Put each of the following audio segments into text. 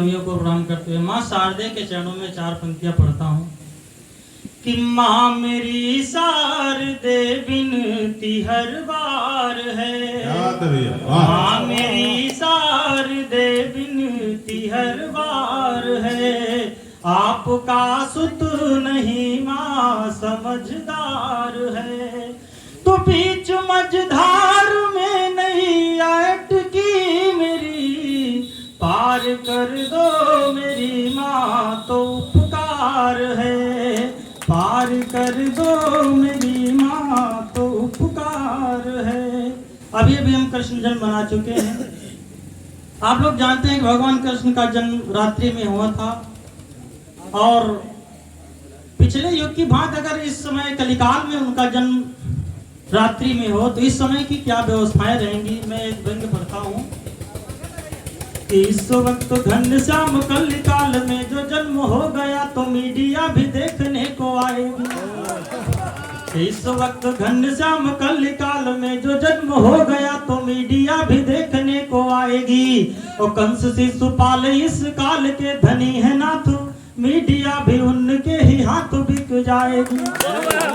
स्वामियों को प्रणाम करते हुए माँ शारदे के चरणों में 4 पंक्तियां पढ़ता हूँ कि माँ मेरी शारदे बिनती हर बार है, माँ मेरी शारदे बिनती हर बार है, आपका सुत नहीं माँ समझदार है, तो बीच मझधार में नहीं अटकी मेरी, पार कर दो मेरी माँ तो उपकार है, पार कर दो मेरी माँ तो उपकार है। अभी अभी हम कृष्ण जन्म मना चुके हैं। आप लोग जानते हैं कि भगवान कृष्ण का जन्म रात्रि में हुआ था, और पिछले युग की भांति अगर इस समय कलिकाल में उनका जन्म रात्रि में हो तो इस समय की क्या व्यवस्थाएं रहेंगी। मैं एक व्यंग्य पढ़ता हूँ कि इस वक्त घनश्याम कलिकाल में जो जन्म हो गया तो मीडिया भी देखने को आएगी। इस वक्त घनश्याम कलिकाल में जो जन्म हो गया तो मीडिया भी देखने को आएगी। और कंस शिशुपाल इस काल के धनी है नाथ, मीडिया भी उनके ही हाथ बिक जाएगी।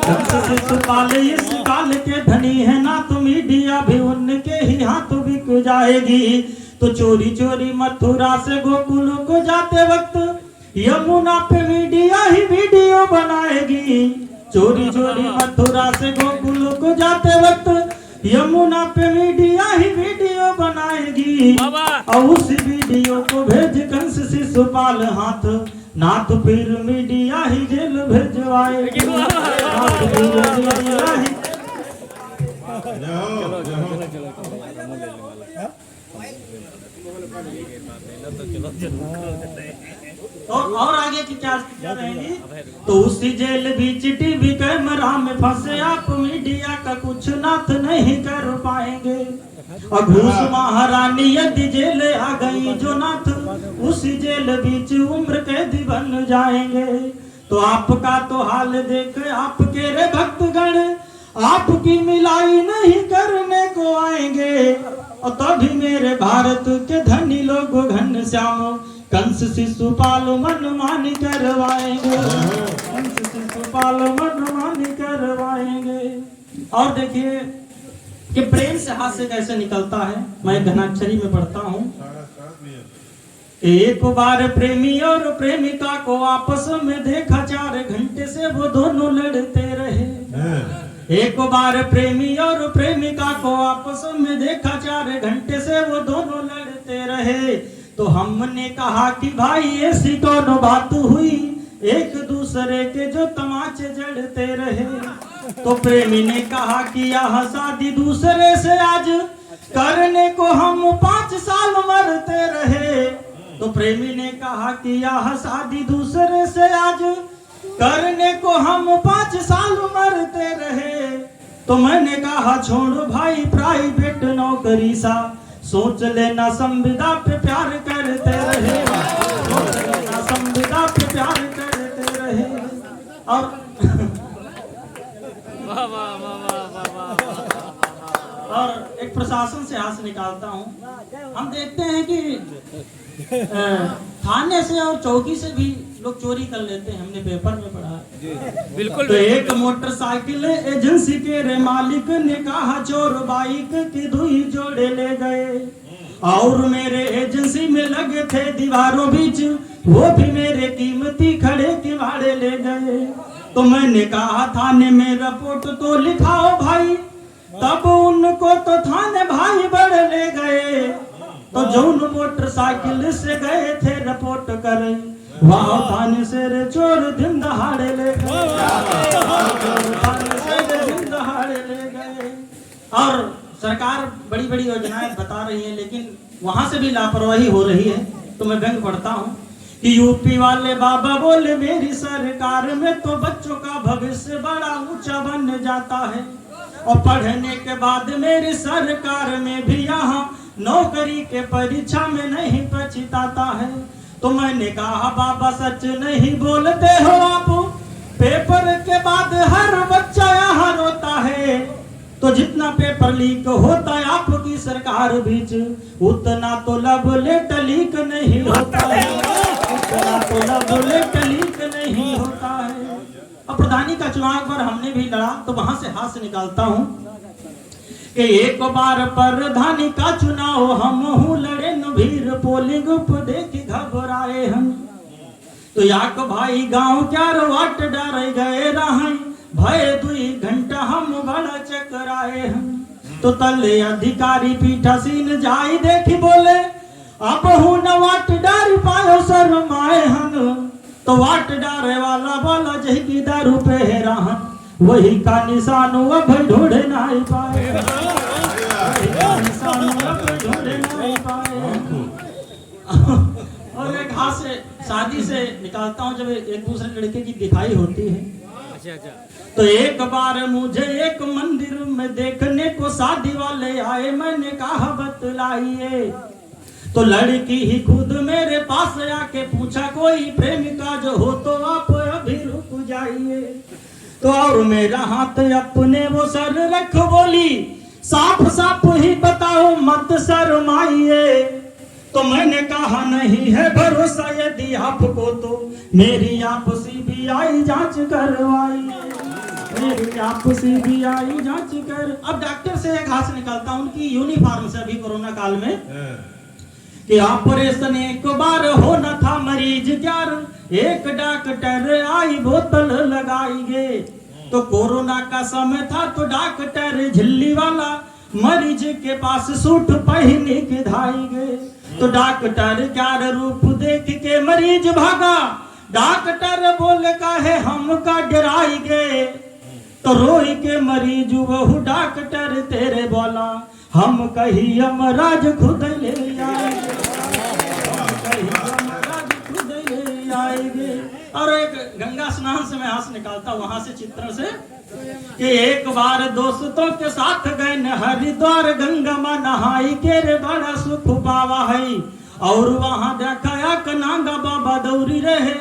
कंस शिशुपाल इस काल के धनी है ना तो मीडिया भी उनके ही हाथ बिक जाएगी। तो चोरी चोरी मथुरा से गोकुल को जाते वक्त यमुना पे मीडिया ही वीडियो बनाएगी। चोरी चोरी मथुरा से गोकुल को जाते वक्त यमुना पे मीडिया ही वीडियो बनाएगी। और उस वीडियो को भेज कंस शिशुपाल हाथ, ना तो फिर मीडिया ही जेल भेजवाएगी। और आगे की क्या रहेगी। तो उसी जेल बीच टीवी कैमरा में फंसे आप, मीडिया का कुछ नाथ नहीं कर पाएंगे। और घूस महारानी यदि जेल आ गई जो नाथ, उसी जेल बीच उम्र कैदी बन जाएंगे। तो आपका तो हाल देख आपके रे भक्तगण आपकी मिलाई नहीं करने को आएंगे। और तभी मेरे भारत के धनी लोग घनश्याम कंस शिशुपाल मनमानी करवाएंगे, कंस शिशुपाल मनमानी करवाएंगे। और देखिए कि प्रेम से हास्य कैसे निकलता है। मैं घनाक्षरी में पढ़ता हूँ। एक बार प्रेमी और प्रेमिका को आपस में देखा, 4 घंटे से वो दोनों लड़ते रहे। एक बार प्रेमी और प्रेमिका को आपस में देखा, 4 घंटे से वो दोनों लड़ते रहे। तो हमने कहा कि भाई ऐसी कौन बात हुई, एक दूसरे के जो तमाचे जड़ते रहे। तो प्रेमी ने कहा कि यह शादी दूसरे से आज करने को हम 5 साल मरते रहे। तो प्रेमी ने कहा कि यह शादी दूसरे से आज करने को हम 5 साल मरते रहे। तो मैंने कहा छोड़ो भाई प्राइवेट नौकरी सा, सोच लेना संविदा पे प्यार करते रहे, सोच लेना संविदा पे प्यार करते रहे। और और एक प्रशासन से हाथ निकालता हूँ। हम देखते हैं कि थाने से और चौकी से भी लोग चोरी कर लेते हैं, हमने पेपर में पढ़ा। बिल्कुल। तो एक मोटरसाइकिल एजेंसी के रे मालिक ने कहा चोर बाइक की 2 जोड़े ले गए, और मेरे एजेंसी में लगे थे दीवारों बीच, वो भी मेरे कीमती खड़े किवाड़े ले गए। तो मैंने कहा थाने में रिपोर्ट तो लिखाओ भाई, तब उनको तो थाने भाई बड़े ले गए। तो जौन मोटरसाइकिल से गए थे रिपोर्ट करे, वहाँ थाने से रे चोर दिन दहाड़े ले गए, थाने से रे दिन दहाड़े ले गए। और सरकार बड़ी बड़ी योजनाएं बता रही है, लेकिन वहां से भी लापरवाही हो रही है। तो मैं व्यंग्य पढ़ता हूँ कि यूपी वाले बाबा बोले मेरी सरकार में तो बच्चों का भविष्य बड़ा ऊंचा बन जाता है, और पढ़ने के बाद मेरी सरकार में भी यहाँ नौकरी के परीक्षा में नहीं पछताता है। तो मैंने कहा बाबा सच नहीं बोलते हो आप, पेपर के बाद हर बच्चा यहाँ रोता है। तो जितना पेपर लीक होता है आपकी सरकार बीच, उतना तो लब लेट लीक नहीं होता है, उतना तो लब लेट लीक नहीं होता है। अब प्रधानी का चुनाव पर हमने भी लड़ा, तो वहां से हाथ से निकालता हूं कि एक बार प्रधानी का चुनाव हम हूं लड़े नवीर, पोलिंग पर देख घबराए हम। तो याक भाई गांव क्या वाट डर गए रहाई, भय 2 घंटा हम बड़ा चकराए हम। तो तले अधिकारी पीठासीन जाई देखी बोले, अब हूं न वाट डार पायो शर्माए हम। तो वाट डारे वाला बोला जही की दारू पे है रहन, वही का निशान अब ढूंढ नहीं पाए, वही का निशान अब ढूंढ नहीं पाए। और एक हाथ से शादी से निकालता हूँ, जब एक दूसरे लड़के की दिखाई होती है। तो एक बार मुझे एक मंदिर में देखने को शादी वाले आए, मैंने कहा बतलाइए। तो लड़की ही खुद मेरे पास आके पूछा, कोई प्रेमिका जो हो तो आप अभी रुक जाइए। तो और मेरा हाथ अपने वो सर रख बोली, साफ साफ ही बताओ मत शर्माइए। तो मैंने कहा नहीं है भरोसा यदि आपको, तो मेरी आप CBI जांच करवाइए, मेरी आप CBI जांच कर। अब डॉक्टर से एक हाथ निकालता हूं उनकी यूनिफॉर्म से, अभी कोरोना काल में कि ऑपरेशन एक बार होना था मरीज ग्यार, एक डॉक्टर आई बोतल लगाई गे। तो कोरोना का समय था तो डॉक्टर झिल्ली वाला मरीज के पास सूट पहने के धाई गए। तो डॉक्टर क्या रूप देख के मरीज भागा, डॉक्टर बोले का है हम का डराई गए। तो रोई के मरीज बहु डॉक्टर तेरे बोला, हम कही यमराज खुद ले आएंगे, हम कही यमराज खुद ले आएंगे। और एक गंगा स्नान से मैं हाथ निकालता वहां से चित्र से कि एक बार दोस्तों के साथ गए न हरिद्वार, गंगा मां नहाई के रे बड़ा सुख पावा है। और वहां देखा कनांगा बाबा दौरी रहे,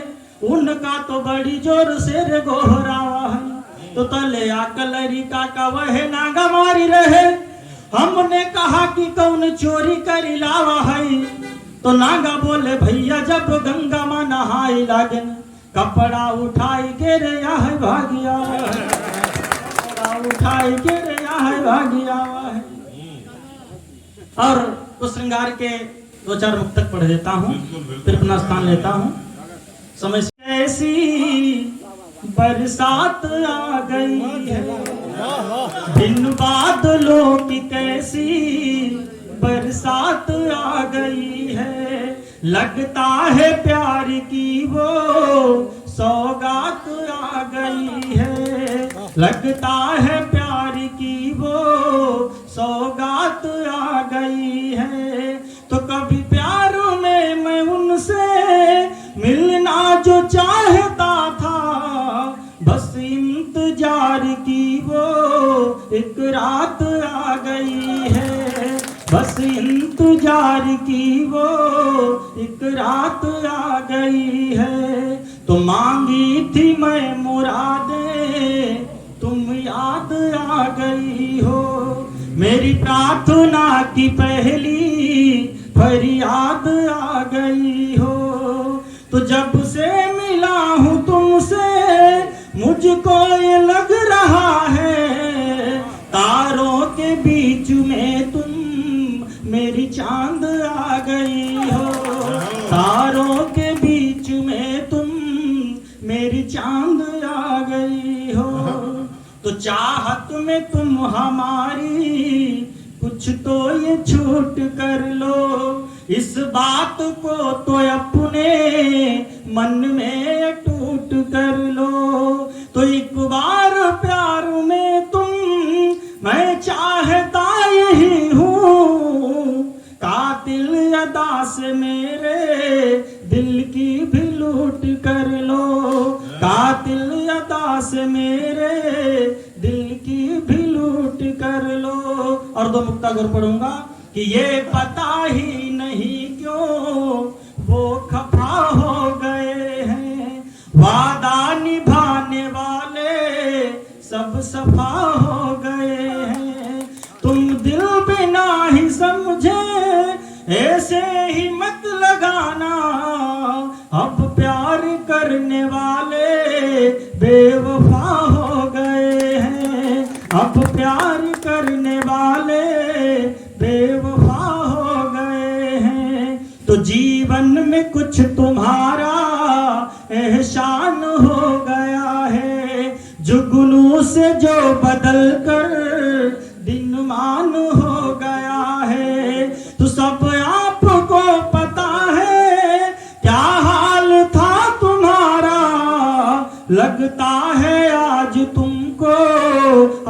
उनका तो बड़ी जोर से रे गोहरावा है। तो तले आकलरी का वह नागा मारी रहे, हमने कहा कि कौन चोरी करी लावा है। तो नागा बोले भैया जब गंगा मां नहाई लागन, कपड़ा उठाई के रे यह भागिया है, उठाई के रे यहाँ भागिया है। और उस श्रृंगार के 2-4 मुक्तक पढ़ देता हूँ, फिर अपना स्थान लेता हूँ। समय ऐसी बरसात आ गई है, दिन बादलों की कैसी बरसात आ गई है। लगता है प्यार की वो सौगात आ गई है, लगता है प्यार की वो सौगात आ गई है। तो कभी प्यार में मैं उनसे मिलना जो चाहता था, बस इंतजार की वो एक रात आ गई है, बस इंतजार की वो एक रात आ गई है। तो मांगी थी मैं मुरादें, तुम याद आ गई हो। मेरी प्रार्थना की पहली फरियाद आ गई हो। तो जब से मिला हूँ तुमसे मुझको ये लग रहा है, तारों के बीच में तुम मेरी चांद आ गई हो, तारों के बीच में तुम मेरी चांद आ गई हो। तो चाहत में तुम हमारी कुछ तो ये छूट कर लो, इस बात को तो अपने मन में टूट कर लो। तो एक बार प्यार में तुम मैं चाहता यही हूँ, कातिल अदा से मेरे दिल की भी लूट कर लो, कातिल अदा से मेरे दिल की भी लूट कर लो। और 2 मुक्ता गुर पढ़ूंगा कि ये पता ही नहीं क्यों वो खफा हो गए हैं, वादा निभाने वाले सब सफा हो गए हैं। ऐसे ही मत लगाना, अब प्यार करने वाले बेवफा हो गए हैं, अब प्यार करने वाले बेवफा हो गए हैं। तो जीवन में कुछ तुम्हारा एहसान हो गया है, जुगनू से जो बदल कर दिनमान हो गया है। तो सब आपको पता है क्या हाल था तुम्हारा, लगता है आज तुमको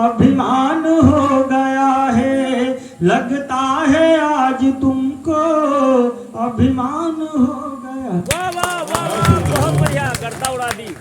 अभिमान हो गया है, लगता है आज तुमको अभिमान हो गया। वाह वाह वाह, बहुत बढ़िया, गर्दा उड़ा दी।